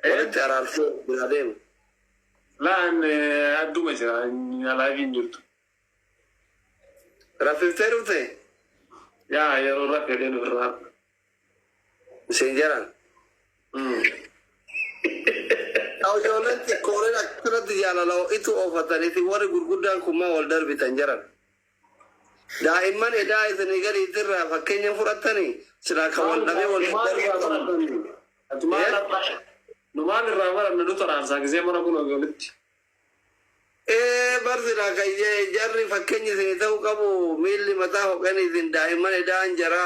ولد أرالف بنادم لا أن أدو مجرى على فين جرت رافل تروتي يا رفع لين في الرهاب سنجران أو جولنت كورين أكثر دجالا لو إتو أوفتاني في ورق قدام كما والدر بتنجران دائما إذا إذا نقدر يدرى فكين يفرطني سلاك والنبي والدر نمان الرامر ندو ترانسا زي ما نقول قلت برزنا كي جري فكين يسيتو كابو ميل متاهو كان إذن دائما إذا أنجرا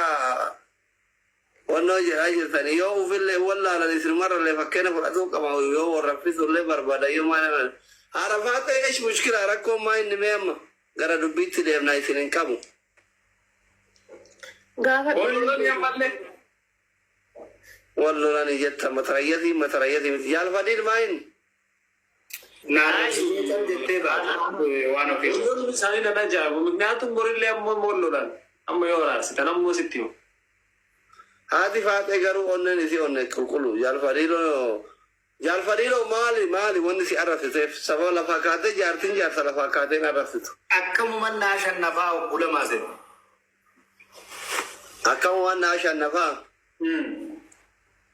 ونوجه أجل ثاني يو في اللي ولا على الاسم مرة اللي فكينا فرأتو كما يو ورفيسو اللي بربادا يوم أنا عرفات إيش مشكلة ركو ما إني ميما قرأ دبيتي لي ابنائي سنين كابو والله أنا جت متريثي مثيال فدير ماين نعم وانا في دول ساني انا جاب مغنياتم موريلي مولولان اما يورا ستنم مو ستيو هذه فاتي غرو اونن سي اونن كلكلو جال فريلو مالي ونسي عرفت سبا لفاكات جارتين جار لفاكات عرفت أكم من ناشن نفا ولا ما زين أكم من ناشن نفا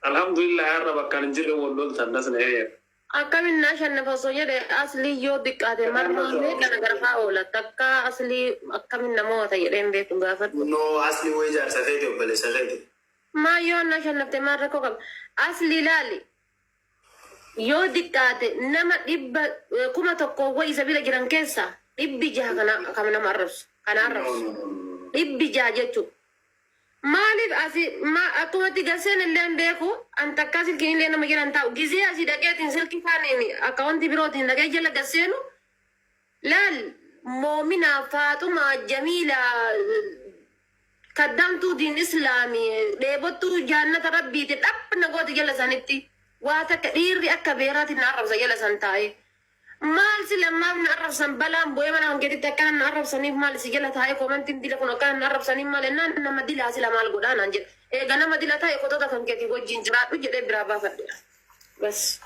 الحمد لله يا رب كان جل ولول تناس نهيه أكم الناشن نفا سوية أصلي يو دكاتة مرة كان غرفة أولا تكا أصلي أكم النمو تيرين بيتو غافر نو أصلي ويجار سفيدي وبلي سفيدي ما يو ناشن نفت مرة كوكب أصلي لالي yoo dikkaate nama dhibba kuma tokko way sabila jiran keessa dhibbi jaha kana nama arrabsu kana arrabsu dhibbi jaha jechuun maaliif asi akkumatti gaseen illee beeku an takka silkiin illee nama jiran taa'u gizee asii dhaqeetiin silki kaaniin akkawanti birootiin dhaqee jala gaseenu laal moominaa faaxumaa jamiilaa kaddamtuu diin islaamii dheebottuu jaannata rabbiiti dhabbna gooti jala sanitti واتا كدير أكا بيراتي نعرف زيلا سنتاي مال سلما نعرف سنبلام بوي منا هم كده تكان نعرف سنيف مال سجلا تاي كومنت دي لكنا كان نعرف سنيف مال إننا نما دي لاسلا مال قدان أنجل غنا ما دي لا تاي كتو تكن كده بوي جنجرات وجده برابا فدي بس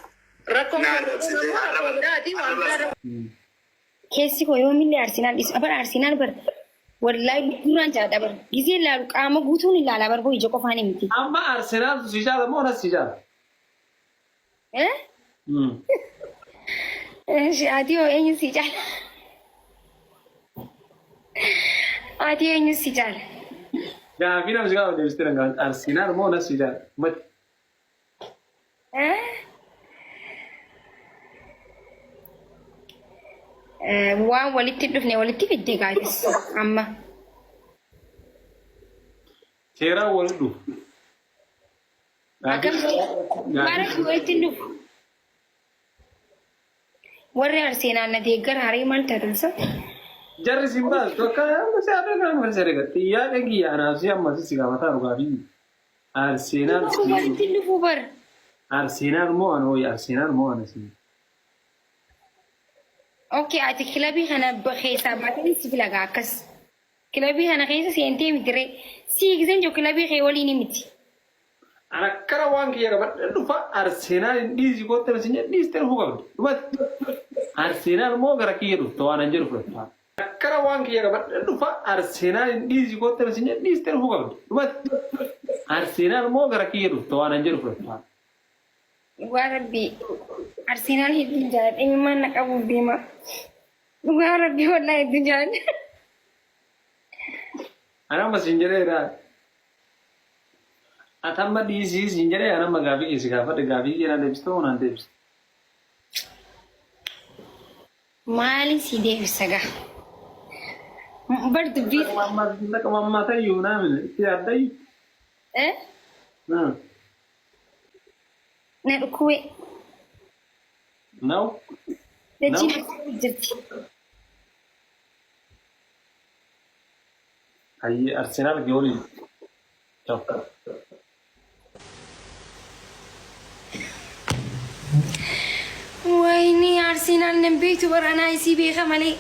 ركوم كيسي كو يوم اللي أرسنال إس أبر أرسنال بر والله دوران جادا بر جزء لا قام غوتون لا لا بر بوي جو كفاني متي اما ارسنال سجاده مو نسجاده Adiós, años y ya. Adiós, años y ya. Ya, mira, me llegaba de vestir en Arsenal, mona, si ya. Waan walitti dhufne walitti fidde gaadis amma. Seera wal dhufu. Akkam mara walitti dhufu. Warri Arsenal na deeggar harii maal taatulsa? Jarri simbaas tokko se ada kan sere gatti ya degi ana si amma si gafata rugabi. Arsenal walitti dhufu bar. Arsenal mo ano ya Arsenal mo ana si. Okay, ati kilabii kana bakheessa baatanii si filaga akkas. Kilabii kana keessa seentee mitire siigisen jo kilabii kee waliin miti. Ana kara wangi ya gabat dhufa Arsenal ndizi kotte masinya ndiste hugabdi. Dhufa Arsenal mo gara kiyedu to ana njiru fura. Kara wangi ya gabat dhufa Arsenal ndizi kotte masinya ndiste hugabdi. Dhufa Arsenal mo gara kiyedu to ana njiru fura. Rabbi Arsenal hidin jalan ini mana kamu bima? Rabbi wallahi hidin jalan. Ana masinjere ra. Atamma diisi sinjere ana magabi isi gafa de gabi ina debsto ona debsto. Mali si debsaga. Berdu bi. Mamma ta yuna min ti adai. Na. Na kuwe. No. Da jibi jirti. Ai Arsenal goli. Ciao. ويني أرسنال نبيتو برانا يسيبي خمالي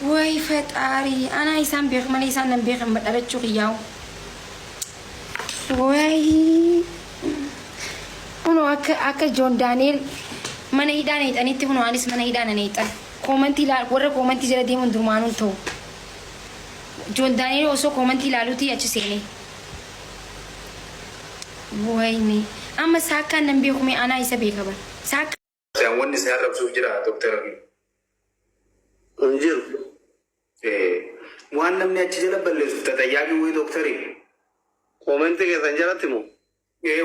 وي فتاري أنا يسام بيخمالي يسام نبيخ مدرجو خياو وي akka Joon Daani'el mana hidhaan hiixanitti kun waanis mana hidhaan hiixan. Koomantii warra koomantii jala deemuun durmaanuun ta'u. Joon Daani'el osoo koomantii ilaaluutii achi seenee. Wayne amma saakkaan nan beekume anaa isa beeka bara. Saakkaan wanni si arrabsuuf jira Dr. Injiru. Waan namni achi jala balleessuuf tajaajiluu wayii Dr. Koomentii keessan jalatti moo?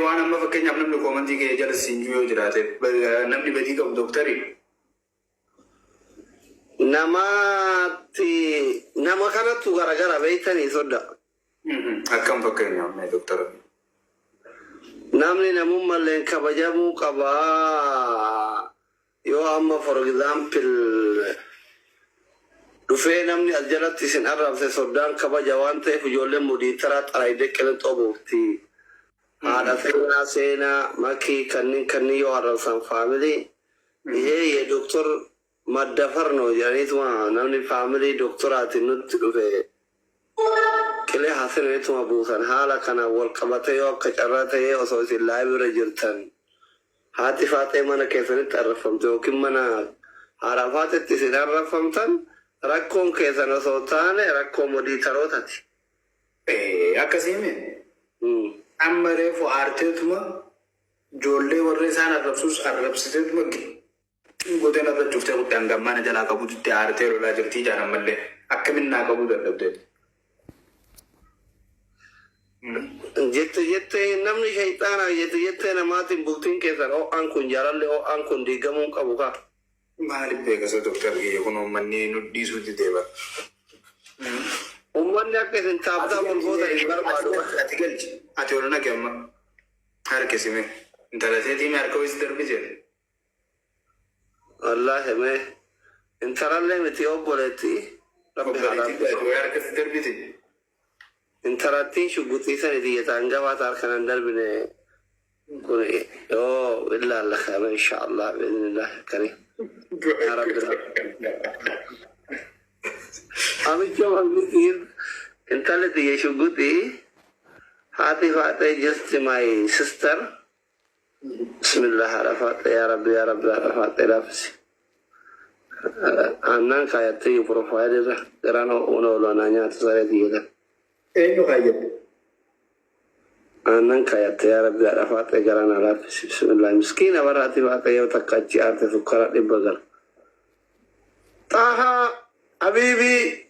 Waan amma fakkeenyaaf namni koomantii kee jala siinjuu yoo jiraate namni badii qabu Dr. Nama kanattu garagara beektanii sodda. Akkam fakkeenyaaf Dr. Namni namummallee kabajamuu qabaa. Yoo amma for example dhufee namni as jalatti isin arrabse soddaan kabaja waan ta'eef ijoolleen mudii taraa xaraayidee qilixoo buufti. Haadha seenaa makii kanneen yoo arrabsan faamilii ihee ye doktor maddafarnoo jedhaniituma namni faamilii doktoraatiin nutti dhufe qilee haasineetuma buusan haala kana wal qabate yoo akka carraa ta'ee osoo isin laayibira jirtan haati faatee mana keessanitti arrafamte yookiin mana haadha faatetti isin arrafamtan rakkoon keessan osoo taane rakkoo mudii tarootati. Akkasiimi. Amma reefu aarteetuma ijoollee warra isaan arrabsuus arrabsiteetuma goteen irra cuftee guddaan gammaana jalaa qabutti aartee lolaa jirtii jaanan mallee akkamiin naa qabuu dadhabdee. Jette namni shayxaanaa jette namaatiin bultiin keessan ho'aan kun jaalallee ho'aan kun diigamuun qabu kaa. Maaliif beekasa Dr. Giyya kun uummanni nu dhiisuutti deeba. Uummanni akka isin taabtaa golgoota hin barbaadu. Ati galchi. Ati ol naqe amma. Harkisime. Intala seetii harka wayis darbise. Wallaahi mee. Intalallee miti obboleetti. Harkasi darbise. Intalattiin shugguxiisan itiyyataan gabaata harkanan darbine. Kun yoo ilaalla kame inshaallah biiznillah karim. Ya Rabbi. Amicho magnifiir intalati yeshuguti hati fateh just my sister. Bismillah arafat ya Rabbi arafat nafsi. Anan kayati profile ra karano uno lo nanya tsare diye. Enyo kayat. Anan kayati ya Rabbi arafat karana nafsi. Bismillah miskin abarati fateh yo takkachi arte sukara dibagal. Taha Habibi